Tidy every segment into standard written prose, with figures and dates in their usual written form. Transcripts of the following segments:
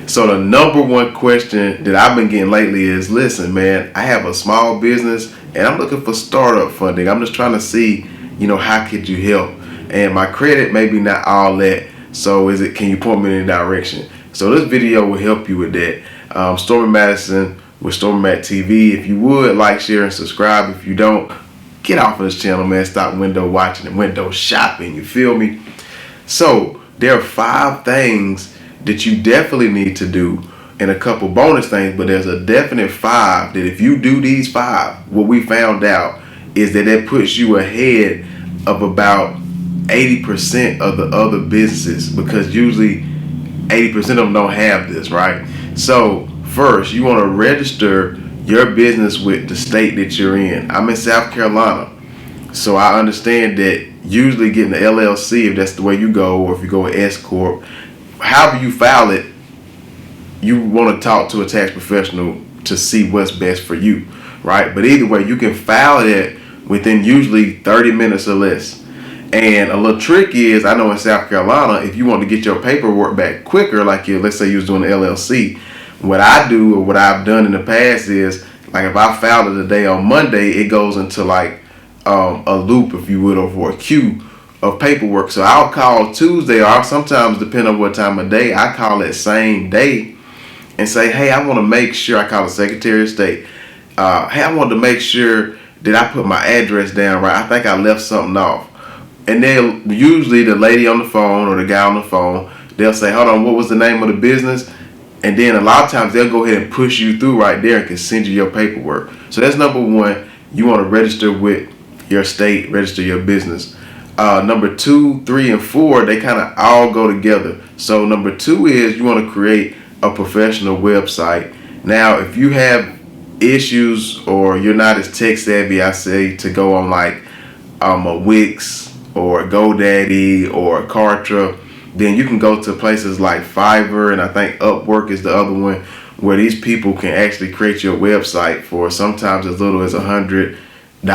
So the number one question that I've been getting lately is, listen, man, I have a small business and I'm looking for startup funding. I'm just trying to see, how could you help? And my credit maybe not all that. So can you point me in the direction? So this video will help you with that. Stormy Mattison with Stormy Matt TV. If you would, like, share, and subscribe. If you don't, get off of this channel, man. Stop window watching and window shopping. You feel me? So there are 5 things that you definitely need to do, and a couple bonus things, but there's a definite 5 that if you do these 5, what we found out is that puts you ahead of about 80% of the other businesses, because usually 80% of them don't have this, right? So first, you want to register your business with the state that you're in. I'm in South Carolina, so I understand that usually getting the LLC, if that's the way you go, or if you go with S Corp, however you file it, you want to talk to a tax professional to see what's best for you, right? But either way, you can file it within usually 30 minutes or less. And a little trick is, I know in South Carolina, if you want to get your paperwork back quicker, like let's say you was doing the LLC, what I do, or what I've done in the past is, like, if I filed it today on Monday, it goes into like a loop, if you would, or a queue of paperwork. So I'll call Tuesday, or I'll sometimes, depending on what time of day, I call that same day and say, hey, I want to make sure, I call the Secretary of State, hey, I want to make sure that I put my address down right. I think I left something off. And they'll, usually the lady on the phone or the guy on the phone, they'll say, hold on, what was the name of the business? And then a lot of times they'll go ahead and push you through right there and can send you your paperwork. So that's number 1. You want to register with your state, register your business. Number 2, 3, and 4, they kind of all go together. So number 2 is you want to create a professional website. Now, if you have issues or you're not as tech savvy, I say to go on like a Wix or GoDaddy or Kartra, then you can go to places like Fiverr, and I think Upwork is the other one, where these people can actually create your website for sometimes as little as $100, and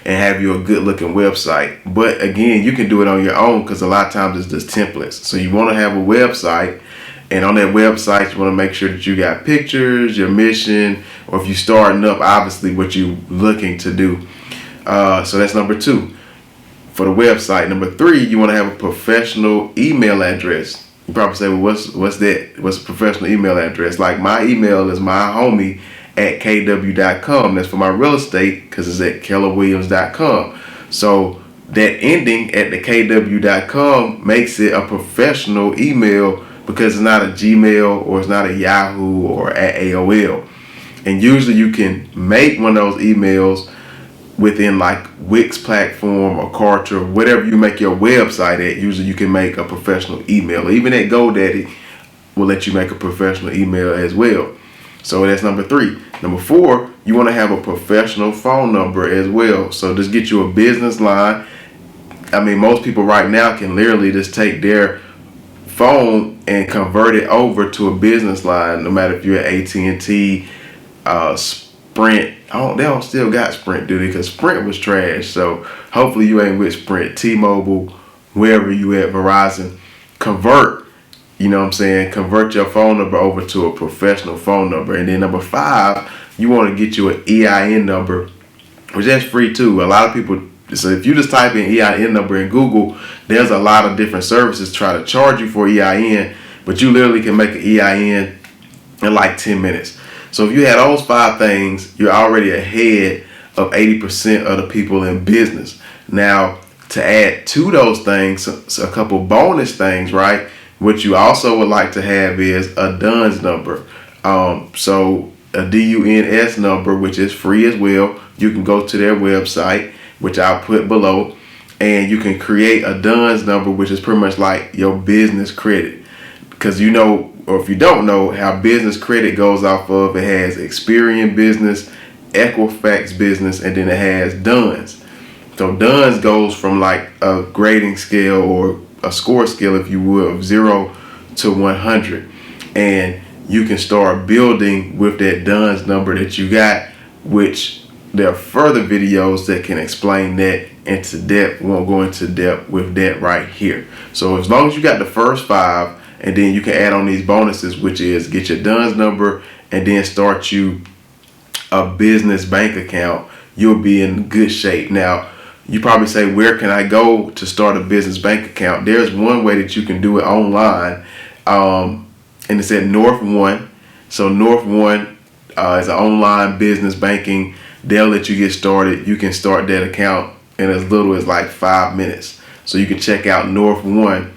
have you a good looking website. But again, you can do it on your own, because a lot of times it's just templates. So you want to have a website, and on that website you want to make sure that you got pictures, your mission, or if you're starting up, obviously what you're looking to do. So that's number 2 for the website. Number 3, you want to have a professional email address. You probably say, well, what's that? What's a professional email address? Like, my email is myhomie@kw.com. That's for my real estate, because it's at kellerwilliams.com. So that ending at the kw.com makes it a professional email, because it's not a Gmail, or it's not a Yahoo, or at AOL. And usually you can make one of those emails within like Wix platform or Kartra, whatever you make your website at. Usually you can make a professional email, or even at GoDaddy will let you make a professional email as well. So that's number 3. Number 4, you want to have a professional phone number as well. So just get you a business line. I mean, most people right now can literally just take their phone and convert it over to a business line, no matter if you're at AT&T, Sprint. They don't still got Sprint, do they? Because Sprint was trash. So hopefully you ain't with Sprint, T-Mobile, wherever you at, Verizon. Convert, convert your phone number over to a professional phone number. And then number 5, you want to get you an EIN number, which that's free too. A lot of people, so if you just type in EIN number in Google, there's a lot of different services try to charge you for EIN, but you literally can make an EIN in like 10 minutes. So if you had those 5 things, you're already ahead of 80% of the people in business. Now, to add to those things, a couple bonus things, right? What you also would like to have is a DUNS number. So a DUNS number, which is free as well. You can go to their website, which I'll put below, and you can create a DUNS number, which is pretty much like your business credit. Because or if you don't know, how business credit goes off of, it has Experian Business, Equifax Business, and then it has DUNS. So DUNS goes from like a grading scale, or a score scale, if you will, of 0 to 100. And you can start building with that DUNS number that you got, which there are further videos that can explain that into depth. We won't go into depth with that right here. So as long as you got the first 5, and then you can add on these bonuses, which is get your DUNS number and then start you a business bank account. You'll be in good shape. Now, you probably say, where can I go to start a business bank account? There's one way that you can do it online, and it's at NorthOne. So NorthOne is an online business banking. They'll let you get started. You can start that account in as little as like 5 minutes. So you can check out NorthOne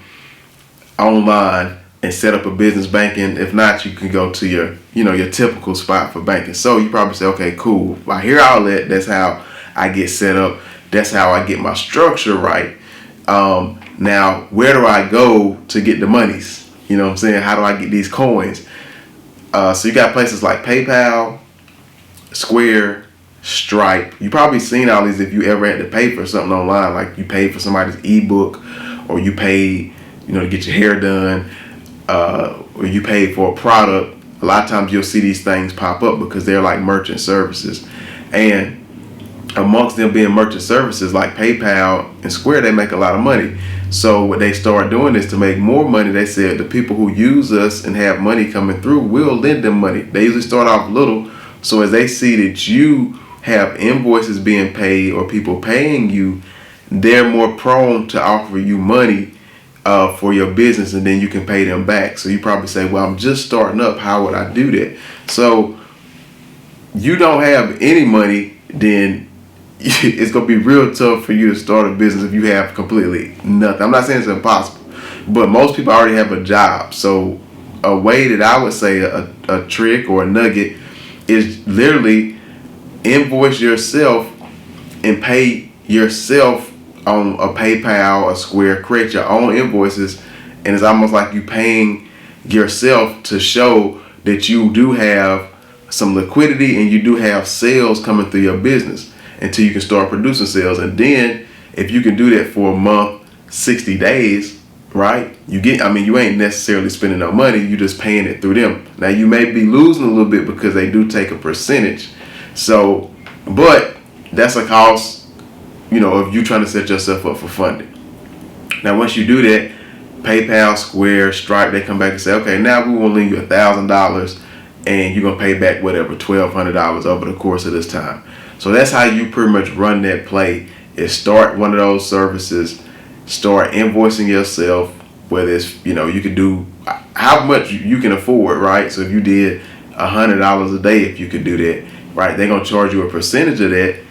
online and set up a business banking. If not, you can go to your typical spot for banking. So you probably say, okay, cool. I hear all that. That's how I get set up. That's how I get my structure right. Now, where do I go to get the monies? You know what I'm saying? How do I get these coins? So you got places like PayPal, Square, Stripe. You probably seen all these if you ever had to pay for something online, like you paid for somebody's ebook, or you paid, to get your hair done, or you paid for a product. A lot of times you'll see these things pop up because they're like merchant services. And amongst them being merchant services like PayPal and Square, they make a lot of money. So what they start doing is, to make more money, they said the people who use us and have money coming through, will lend them money. They usually start off little. So as they see that you have invoices being paid or people paying you, they're more prone to offer you money for your business, and then you can pay them back. So you probably say, well, I'm just starting up. How would I do that? So you don't have any money, then it's going to be real tough for you to start a business if you have completely nothing. I'm not saying it's impossible, but most people already have a job. So a way that I would say a trick or a nugget is literally invoice yourself and pay yourself on a PayPal, a Square. Create your own invoices, and it's almost like you paying yourself to show that you do have some liquidity and you do have sales coming through your business, until you can start producing sales. And then if you can do that for a month, 60 days, right? You ain't necessarily spending no money, you just paying it through them. Now you may be losing a little bit because they do take a percentage. So, but that's a cost, if you're trying to set yourself up for funding. Now once you do that, PayPal, Square, Stripe, they come back and say, okay, now we will lend you $1,000 and you're going to pay back whatever, $1,200 over the course of this time. So that's how you pretty much run that play, is start one of those services, start invoicing yourself, whether it's, you can do how much you can afford, right? So if you did $100 a day, if you could do that, right, they're going to charge you a percentage of that.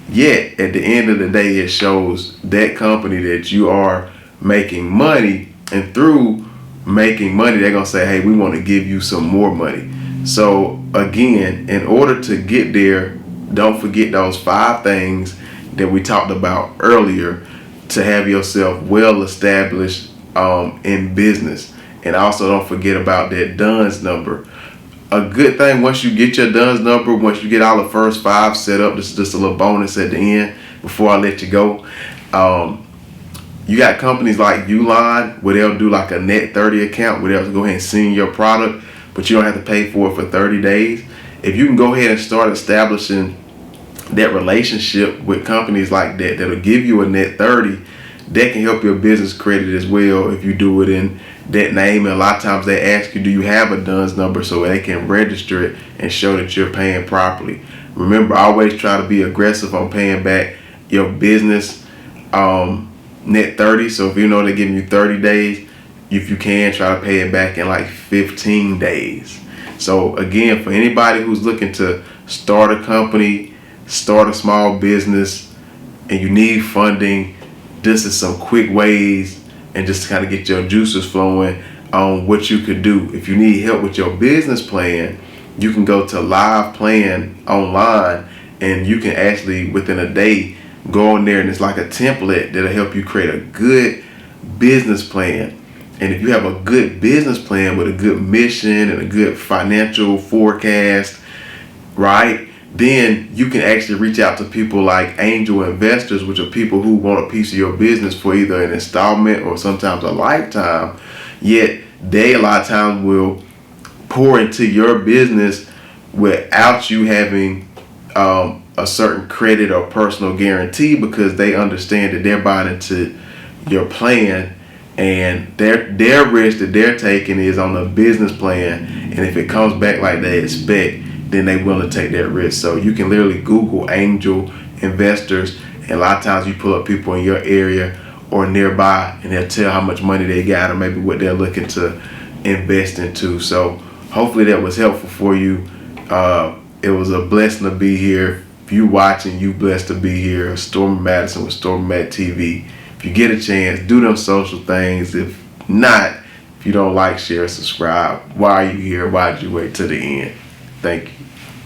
Yet at the end of the day, it shows that company that you are making money, and through making money, they're going to say, hey, we want to give you some more money. So again, in order to get there, don't forget those 5 things that we talked about earlier to have yourself well established in business. And also don't forget about that DUNS number. A good thing, once you get your DUNS number, once you get all the first 5 set up, this is just a little bonus at the end before I let you go. You got companies like Uline where they'll do like a net 30 account where they'll go ahead and send your product, but you don't have to pay for it for 30 days. If you can go ahead and start establishing that relationship with companies like that, that'll give you a net 30, that can help your business credit as well if you do it in that name. And a lot of times they ask you, do you have a DUNS number, so they can register it and show that you're paying properly. Remember, always try to be aggressive on paying back your business net 30. So if they're giving you 30 days, if you can, try to pay it back in like 15 days. So again, for anybody who's looking to start a company, start a small business, and you need funding, this is some quick ways and just to kind of get your juices flowing on what you could do. If you need help with your business plan, you can go to Live Plan online, and you can actually within a day go in there, and it's like a template that'll help you create a good business plan. And if you have a good business plan with a good mission and a good financial forecast, right, then you can actually reach out to people like angel investors, which are people who want a piece of your business for either an installment or sometimes a lifetime. Yet they a lot of times will pour into your business without you having a certain credit or personal guarantee, because they understand that they're buying into your plan and their risk that they're taking is on the business plan, and if it comes back like they expect, then they willing to take that risk. So you can literally Google angel investors, and a lot of times you pull up people in your area or nearby, and they'll tell how much money they got or maybe what they're looking to invest into. So hopefully that was helpful for you. It was a blessing to be here. If you watching, you blessed to be here. Stormy Mattison with Stormy Matt TV. If you get a chance, do them social things. If not, if you don't like, share, subscribe. Why are you here? Why did you wait to the end? Thank you.